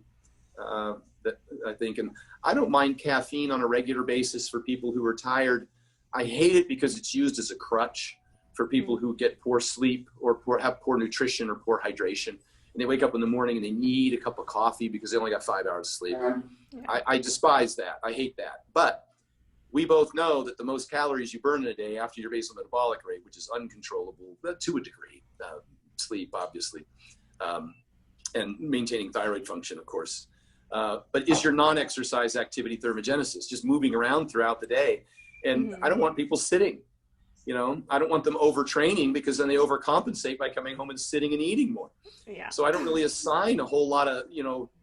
that I think. And I don't mind caffeine on a regular basis for people who are tired. I hate it because it's used as a crutch for people who get poor sleep or have poor nutrition or poor hydration. And they wake up in the morning and they need a cup of coffee because they only got 5 hours of sleep. I despise that. I hate that. But we both know that the most calories you burn in a day after your basal metabolic rate, which is uncontrollable, but to a degree, sleep, obviously, and maintaining thyroid function, of course, but is your non-exercise activity thermogenesis, just moving around throughout the day. And I don't want people sitting. I don't want them overtraining because then they overcompensate by coming home and sitting and eating more. So I don't really assign a whole lot of,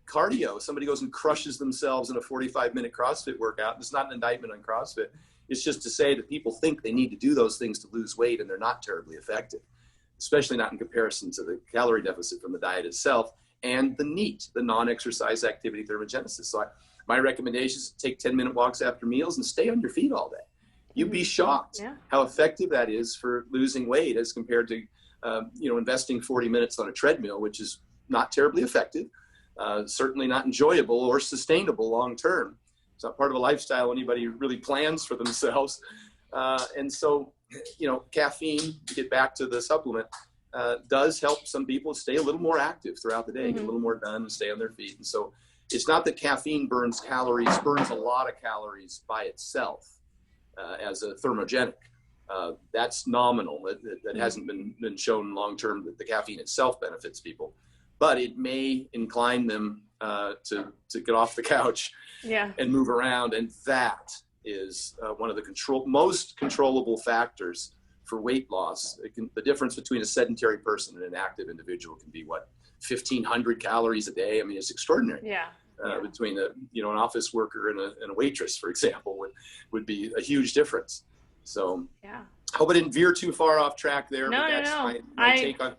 cardio. Somebody goes and crushes themselves in a 45-minute CrossFit workout. It's not an indictment on CrossFit. It's just to say that people think they need to do those things to lose weight, and they're not terribly effective, especially not in comparison to the calorie deficit from the diet itself and the NEAT, the non-exercise activity thermogenesis. So my recommendation is to take 10-minute walks after meals and stay on your feet all day. You'd be shocked how effective that is for losing weight as compared to, investing 40 minutes on a treadmill, which is not terribly effective, certainly not enjoyable or sustainable long-term. It's not part of a lifestyle anybody really plans for themselves. And so caffeine, to get back to the supplement, does help some people stay a little more active throughout the day, get a little more done, and stay on their feet. And so it's not that caffeine burns a lot of calories by itself as a thermogenic. That's nominal. That hasn't been shown long-term that the caffeine itself benefits people, but it may incline them to get off the couch and move around. And that is one of the most controllable factors for weight loss. The difference between a sedentary person and an active individual can be 1,500 calories a day. I mean, it's extraordinary. Between an office worker and a waitress, for example, would be a huge difference. So hope I didn't veer too far off track there. No, but that's no. my take on.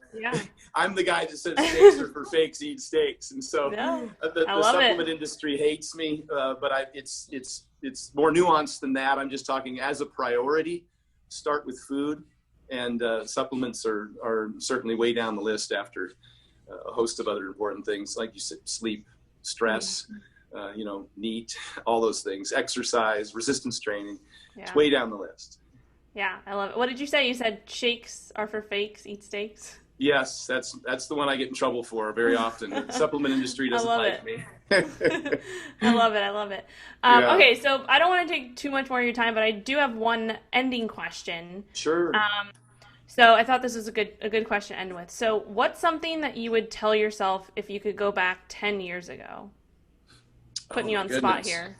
I'm the guy that says steaks are for fakes, eat steaks, and so the supplement industry hates me. But it's more nuanced than that. I'm just talking as a priority. Start with food, and supplements are certainly way down the list after a host of other important things, like you said, sleep, stress, NEAT, all those things, exercise, resistance training. It's way down the list. Yeah, I love it. What did you say? You said shakes are for fakes, eat steaks? Yes, that's the one I get in trouble for very often. The supplement industry doesn't like me. I love it. Okay, so I don't want to take too much more of your time, but I do have one ending question. Sure. So I thought this was a good question to end with. So what's something that you would tell yourself if you could go back 10 years ago? Putting you on the spot here.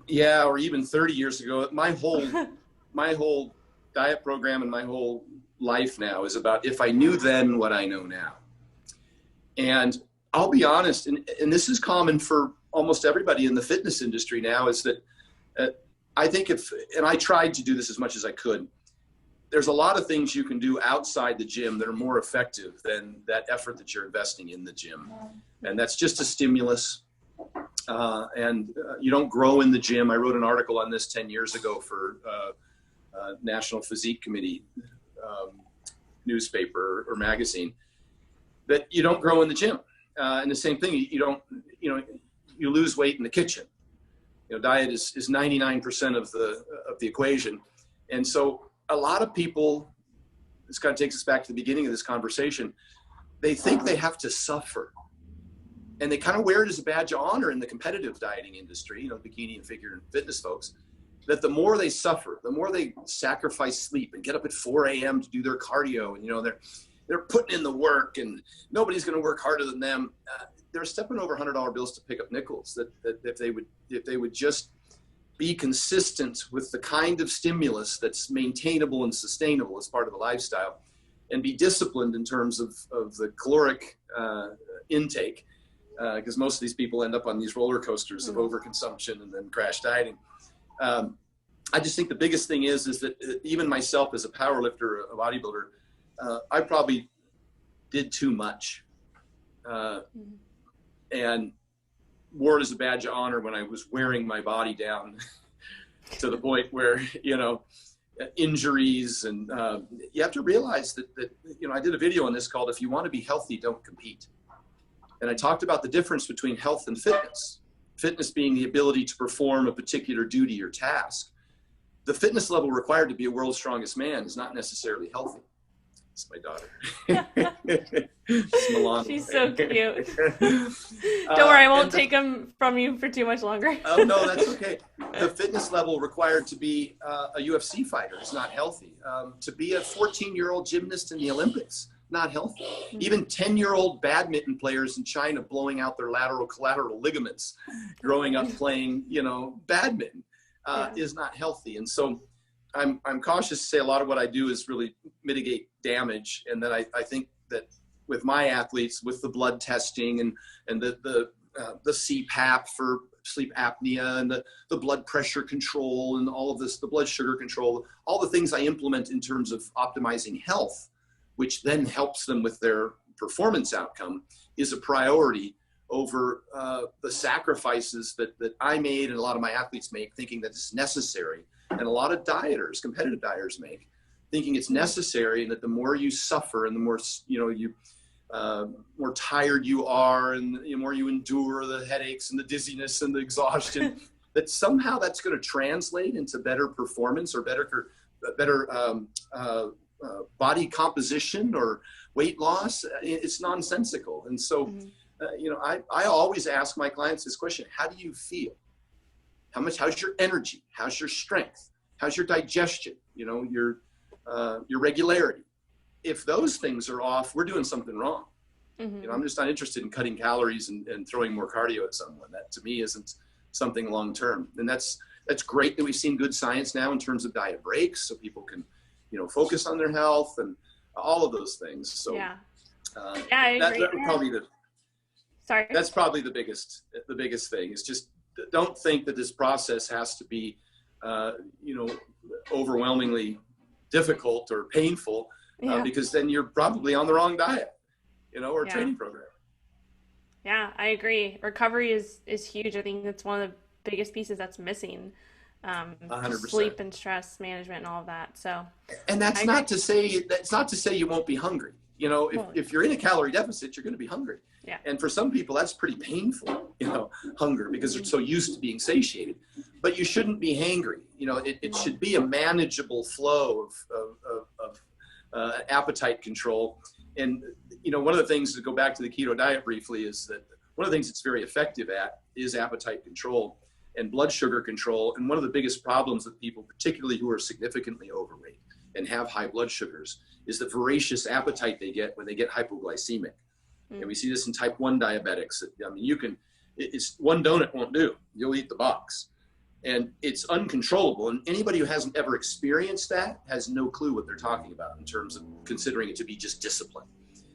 Yeah, or even 30 years ago. My whole diet program and my whole life now is about if I knew then what I know now. And I'll be honest, and this is common for almost everybody in the fitness industry now, is that I think and I tried to do this as much as I could, there's a lot of things you can do outside the gym that are more effective than that effort that you're investing in the gym. And that's just a stimulus. And you don't grow in the gym. I wrote an article on this 10 years ago for National Physique Committee newspaper or magazine, that you don't grow in the gym. And the same thing, you lose weight in the kitchen. Diet is 99% of the equation. And so a lot of people, this kind of takes us back to the beginning of this conversation, they think they have to suffer. And they kind of wear it as a badge of honor in the competitive dieting industry, bikini and figure and fitness folks, that the more they suffer, the more they sacrifice sleep and get up at 4 a.m. to do their cardio, and they're putting in the work, and nobody's going to work harder than them. They're stepping over $100 bills to pick up nickels. That if they would just be consistent with the kind of stimulus that's maintainable and sustainable as part of the lifestyle, and be disciplined in terms of the caloric intake, because most of these people end up on these roller coasters of overconsumption and then crash dieting. I just think the biggest thing is that even myself as a power lifter, a bodybuilder, I probably did too much and wore it as a badge of honor when I was wearing my body down to the point where, injuries, and you have to realize that I did a video on this called "If You Want to Be Healthy, Don't Compete." And I talked about the difference between health and fitness. Fitness being the ability to perform a particular duty or task. The fitness level required to be a world's strongest man is not necessarily healthy. It's my daughter. She's so cute. Don't worry, I won't take them from you for too much longer. Oh, no, that's okay. The fitness level required to be a UFC fighter is not healthy. To be a 14-year-old gymnast in the Olympics, not healthy. Even 10-year-old badminton players in China blowing out their lateral collateral ligaments, growing up playing, badminton, is not healthy. And so I'm cautious to say a lot of what I do is really mitigate damage. And then I think that with my athletes, with the blood testing and the CPAP for sleep apnea and the blood pressure control and all of this, the blood sugar control, all the things I implement in terms of optimizing health, which then helps them with their performance outcome, is a priority over the sacrifices that I made and a lot of my athletes make, thinking that it's necessary. And a lot of dieters, competitive dieters make, thinking it's necessary, and that the more you suffer and the more, more tired you are and the more you endure the headaches and the dizziness and the exhaustion, that somehow that's going to translate into better performance or better body composition or weight loss. It's nonsensical. And so, I always ask my clients this question: how do you feel? How's your energy? How's your strength? How's your digestion? Your regularity. If those things are off, we're doing something wrong. I'm just not interested in cutting calories and throwing more cardio at someone. That to me isn't something long-term. And that's great that we've seen good science now in terms of diet breaks, so people can, focus on their health and all of those things. So I agree. That's probably the biggest thing is just don't think that this process has to be, overwhelmingly difficult or painful, because then you're probably on the wrong diet, or training program. Yeah, I agree. Recovery is huge. I think that's one of the biggest pieces that's missing. 100%. Sleep and stress management and all of that. So, and that's not to say you won't be hungry. If you're in a calorie deficit, you're going to be hungry. Yeah. And for some people, that's pretty painful, hunger, because they're so used to being satiated. But you shouldn't be hangry. It should be a manageable flow of appetite control. And, one of the things, to go back to the keto diet briefly, is that one of the things it's very effective at is appetite control and blood sugar control. And one of the biggest problems with people, particularly who are significantly overweight and have high blood sugars, is the voracious appetite they get when they get hypoglycemic. And we see this in type 1 diabetics. It's one donut won't do. You'll eat the box. And it's uncontrollable. And anybody who hasn't ever experienced that has no clue what they're talking about in terms of considering it to be just discipline.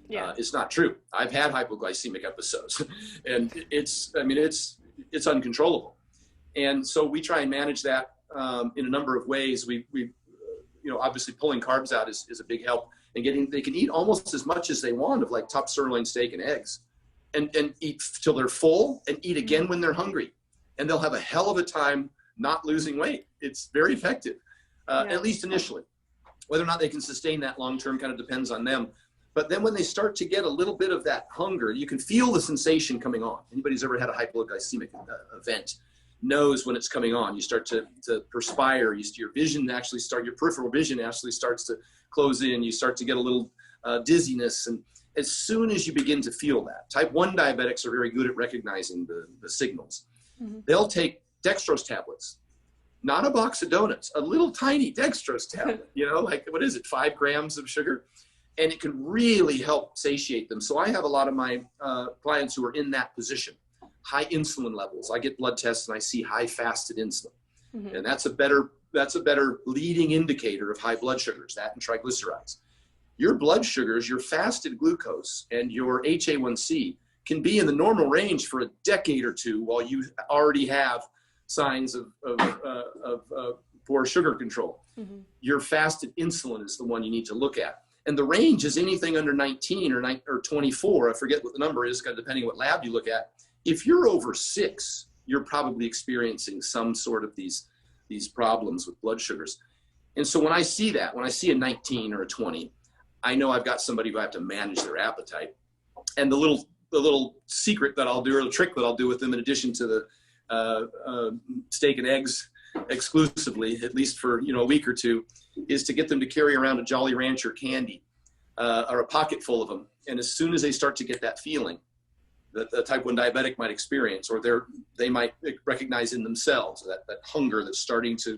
Yeah. It's not true. I've had hypoglycemic episodes, and it's uncontrollable. And so we try and manage that in a number of ways. We obviously pulling carbs out is a big help, and they can eat almost as much as they want of like top sirloin steak and eggs, and eat till they're full and eat again when they're hungry, and they'll have a hell of a time not losing weight. It's very effective, at least initially. Whether or not they can sustain that long term kind of depends on them. But then when they start to get a little bit of that hunger, you can feel the sensation coming on. Anybody who's ever had a hypoglycemic event knows when it's coming on. You start to perspire. Your peripheral vision actually starts to close in. You start to get a little dizziness. And as soon as you begin to feel that, type 1 diabetics are very good at recognizing the signals. They'll take dextrose tablets, not a box of donuts, a little tiny dextrose tablet, like, what is it, 5 grams of sugar? And it can really help satiate them. So I have a lot of my clients who are in that position. High insulin levels. I get blood tests and I see high fasted insulin. And that's a better leading indicator of high blood sugars, that and triglycerides. Your blood sugars, your fasted glucose, and your HA1C can be in the normal range for a decade or two while you already have signs of poor sugar control. Your fasted insulin is the one you need to look at. And the range is anything under 19 or 24. I forget what the number is, depending on what lab you look at. If you're over 6, you're probably experiencing some sort of these problems with blood sugars. And so when I see a 19 or a 20, I know I've got somebody who I have to manage their appetite. And the little secret that I'll do, or the trick that I'll do with them, in addition to the steak and eggs exclusively, at least for a week or two, is to get them to carry around a Jolly Rancher candy or a pocket full of them. And as soon as they start to get that feeling that the type 1 diabetic might experience, or they might recognize in themselves that hunger that's starting to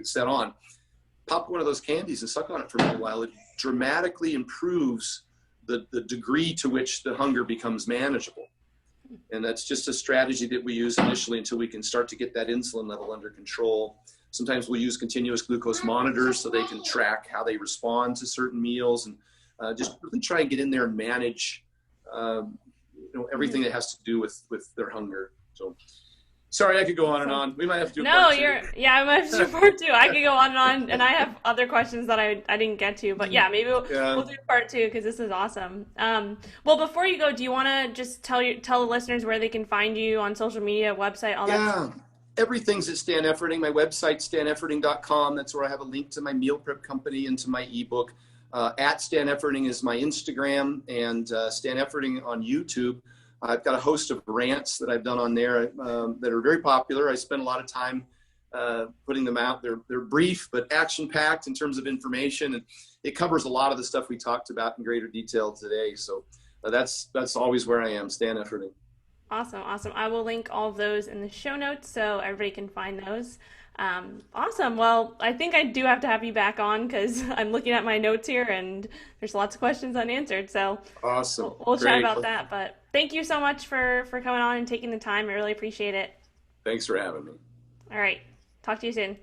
set on, pop one of those candies and suck on it for a little while. It dramatically improves the degree to which the hunger becomes manageable. And that's just a strategy that we use initially until we can start to get that insulin level under control. Sometimes we'll use continuous glucose monitors so they can track how they respond to certain meals, and just really try and get in there and manage everything that has to do with their hunger. So sorry, I could go on and on. We might have to do part 2. I might have to do part 2. I could go on and on, and I have other questions that I didn't get to, but maybe we'll do part 2, because this is awesome. Well, before you go, do you want to just tell the listeners where they can find you on social media, website, all that stuff? Everything's at Stan Efferding. My website, stanefferding.com. That's where I have a link to my meal prep company and to my ebook. At Stan Efferding is my Instagram, and Stan Efferding on YouTube. I've got a host of rants that I've done on there that are very popular. I spend a lot of time putting them out. They're brief but action-packed in terms of information, and it covers a lot of the stuff we talked about in greater detail today. So that's always where I am, Stan Efferding. Awesome, awesome. I will link all of those in the show notes so everybody can find those. Awesome. Well, I think I do have to have you back on because I'm looking at my notes here and there's lots of questions unanswered. So awesome. We'll chat about that. But thank you so much for coming on and taking the time. I really appreciate it. Thanks for having me. All right. Talk to you soon.